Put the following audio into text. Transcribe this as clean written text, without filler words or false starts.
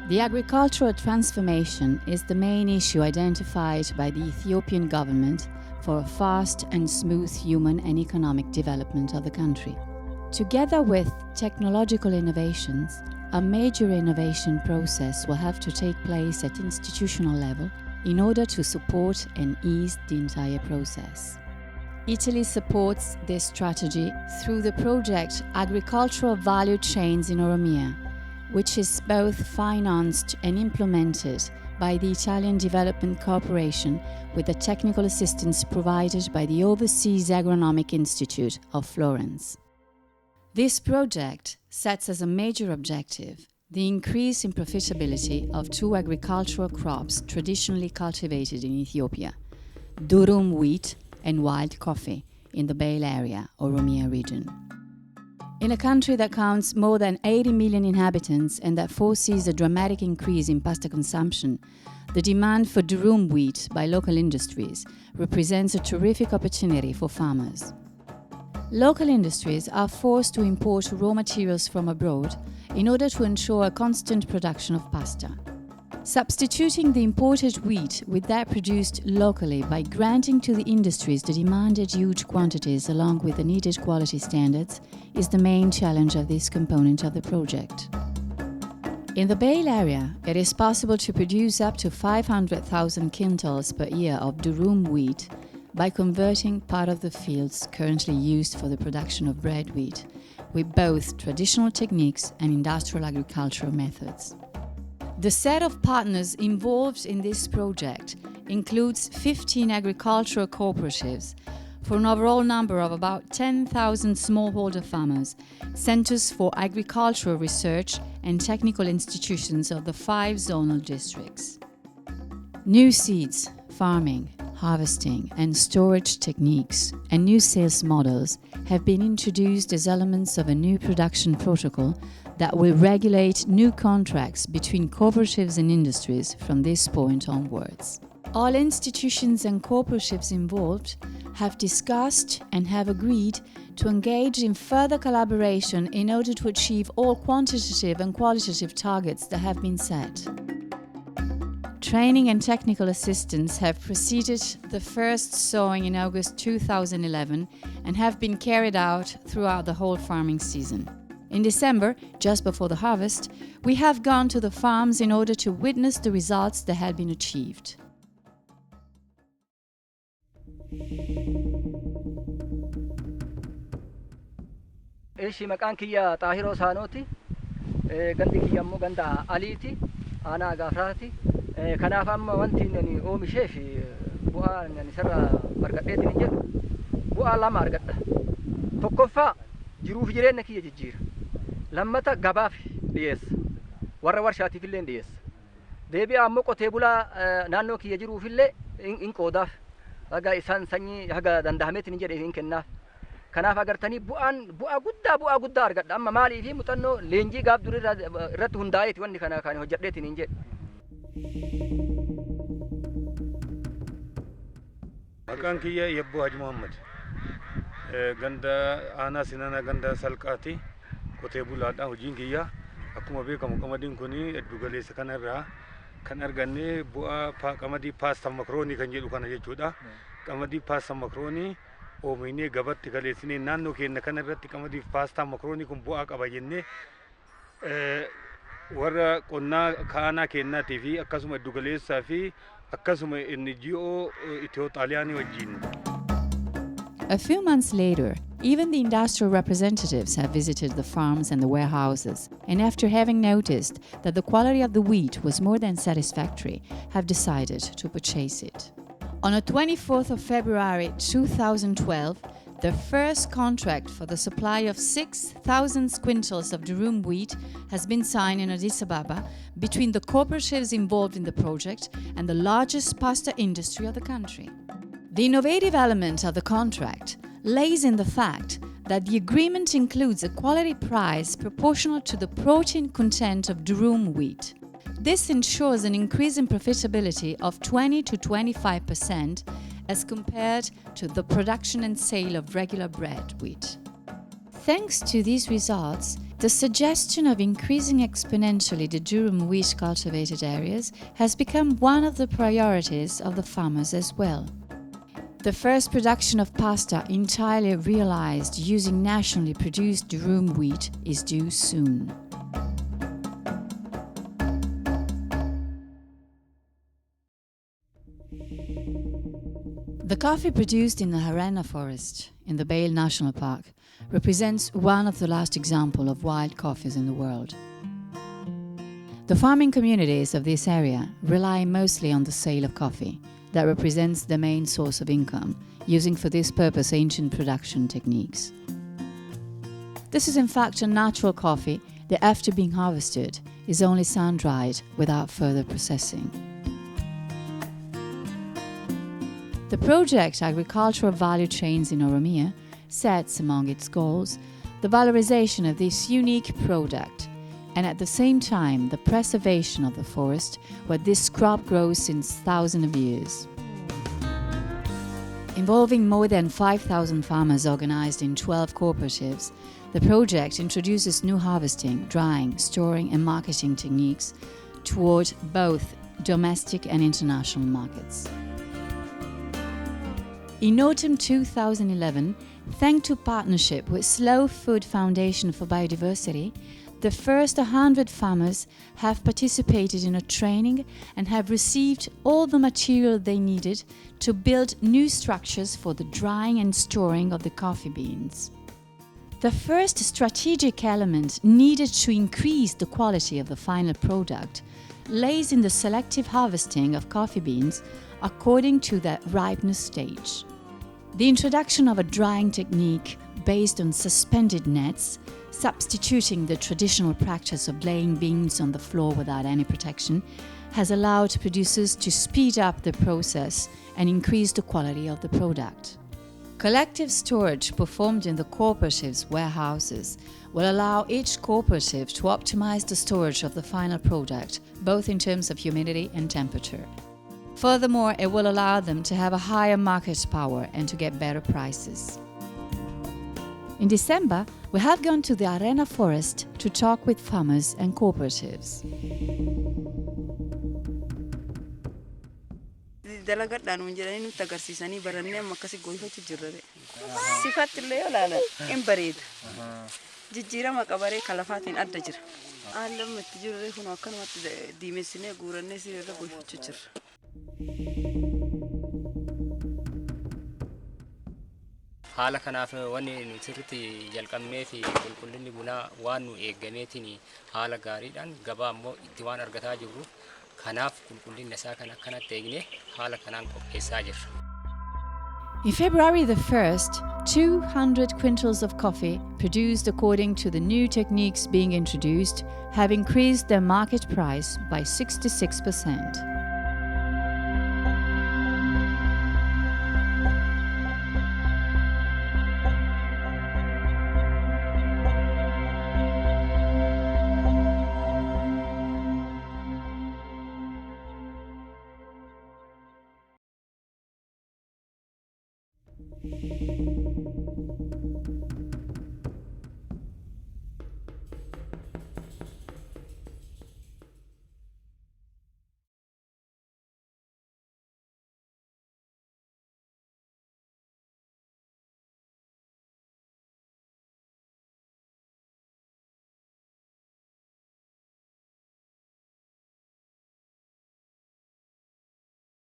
The agricultural transformation is the main issue identified by the Ethiopian government for a fast and smooth human and economic development of the country. Together with technological innovations, a major innovation process will have to take place at institutional level in order to support and ease the entire process. Italy supports this strategy through the project Agricultural Value Chains in Oromia, which is both financed and implemented by the Italian Development Corporation with the technical assistance provided by the Overseas Agronomic Institute of Florence. This project sets as a major objective the increase in profitability of two agricultural crops traditionally cultivated in Ethiopia, durum wheat and wild coffee in the Bale area, Oromia Region. In a country that counts more than 80 million inhabitants and that foresees a dramatic increase in pasta consumption, the demand for durum wheat by local industries represents a terrific opportunity for farmers. Local industries are forced to import raw materials from abroad in order to ensure a constant production of pasta. Substituting the imported wheat with that produced locally by granting to the industries the demanded huge quantities along with the needed quality standards is the main challenge of this component of the project. In the Bale area, it is possible to produce up to 500,000 quintals per year of durum wheat by converting part of the fields currently used for the production of bread wheat with both traditional techniques and industrial agricultural methods. The set of partners involved in this project includes 15 agricultural cooperatives for an overall number of about 10,000 smallholder farmers, centers for agricultural research and technical institutions of the 5 zonal districts. New seeds, farming, harvesting and storage techniques and new sales models have been introduced as elements of a new production protocol that will regulate new contracts between cooperatives and industries from this point onwards. All institutions and cooperatives involved have discussed and have agreed to engage in further collaboration in order to achieve all quantitative and qualitative targets that have been set. Training and technical assistance have preceded the first sowing in August 2011 and have been carried out throughout the whole farming season. In December, just before the harvest, we have gone to the farms in order to witness the results that had been achieved. Ishi maqaan kiyya Xaahiroo Saanooti. Gandi kiyya immoo ganda Aliiti. Aanaa Gaafraati. Kanaaf amma wanti inni oomishee fi bu'aa inni sarara argadheetiin hin jedhu bu'aa lama argadha. Tokkoffaa jiruuf jireenya kiyya jijjiira. Lammata gabaaf dhiyeessa. Warra warshaatiif illee dhiyeessa. Deebi'aa ammoo qotee bulaa naannoo kiyya jiruuf illee hin qoodaaf. Haga isaan sanyii haga danda'ameetiin hin jedhee hin kennaaf. Kanaaf agartanii bu'aa guddaa argadha. Amma maalii fi muuxannoo leenjii gaaf durii irratti hundaa'eeti wanni kana kan hojjedheetiin hin jedhe. Maqaan kiyya Yabboo Haji Muhammad. Ganda aanaa Sinana ganda Salqaati. Qotee bulaadha. Hojiin kiyya akkuma beekamu qamadiin kuni hedduu galeessa kanarraa kan arganne bu'aa qamadii paasta makroonii kan jedhu kana jechuudha. Qamadii paasta makroonii oomishnee gabatti galeessinee naannoo keenya kanarratti qamadii paasta makroonii kun bu'aa qaba jennee warra qonnaa kaanaa kennaatii fi akkasuma hedduu galeessaa fi akkasuma NGO Itiyoo Xaaliyaanii wajjin. A few months later, even the industrial representatives have visited the farms and the warehouses, and after having noticed that the quality of the wheat was more than satisfactory, have decided to purchase it. On the 24th of February 2012, the first contract for the supply of 6,000 quintals of durum wheat has been signed in Addis Ababa between the cooperatives involved in the project and the largest pasta industry of the country. The innovative element of the contract lays in the fact that the agreement includes a quality price proportional to the protein content of durum wheat. This ensures an increase in profitability of 20 to 25% as compared to the production and sale of regular bread wheat. Thanks to these results, The suggestion of increasing exponentially the durum wheat cultivated areas has become one of the priorities of the farmers as well. The first production of pasta entirely realized using nationally produced durum wheat is due soon. The coffee produced in the Harenna forest in the Bale National Park represents one of the last examples of wild coffees in the world. The farming communities of this area rely mostly on the sale of coffee, that represents the main source of income, using for this purpose ancient production techniques. This is in fact a natural coffee that after being harvested is only sun-dried without further processing. The project Agricultural Value Chains in Oromia sets among its goals the valorization of this unique product and at the same time the preservation of the forest where this crop grows since thousands of years. Involving more than 5,000 farmers organized in 12 cooperatives, the project introduces new harvesting, drying, storing and marketing techniques toward both domestic and international markets. In autumn 2011, thanks to partnership with Slow Food Foundation for Biodiversity, the first 100 farmers have participated in a training and have received all the material they needed to build new structures for the drying and storing of the coffee beans. The first strategic element needed to increase the quality of the final product lays in the selective harvesting of coffee beans according to their ripeness stage. The introduction of a drying technique based on suspended nets, substituting the traditional practice of laying beans on the floor without any protection, has allowed producers to speed up the process and increase the quality of the product. Collective storage performed in the cooperatives' warehouses will allow each cooperative to optimize the storage of the final product, both in terms of humidity and temperature. Furthermore, it will allow them to have a higher market power and to get better prices. In December, we have gone to the Harenna forest to talk with farmers and cooperatives. Dalagadhaan jedhanii nutti agarsiisanii barannee amma akkasii gooyfachuu jirra. Sifatti illee olaanaa hin bareeda. Jijjiirama qabaree kalafaatiin adda jira. Haalli itti jirre kun akkanumatti diimessinee guurannee sirriirra gooyfachuu jirra. Haala kanaaf wanni nuti sirriitti jalqabnee fi qulqullinni bunaa waan nu eeggameetiin haala gaariidhaan gabaa immoo itti waan argataa jirru kanaaf qulqullinni isaa kan akkanatti eegne haala kanaan qopheessaa jirra. In February the 1st, 200 quintals of coffee produced according to the new techniques being introduced have increased their market price by 66%.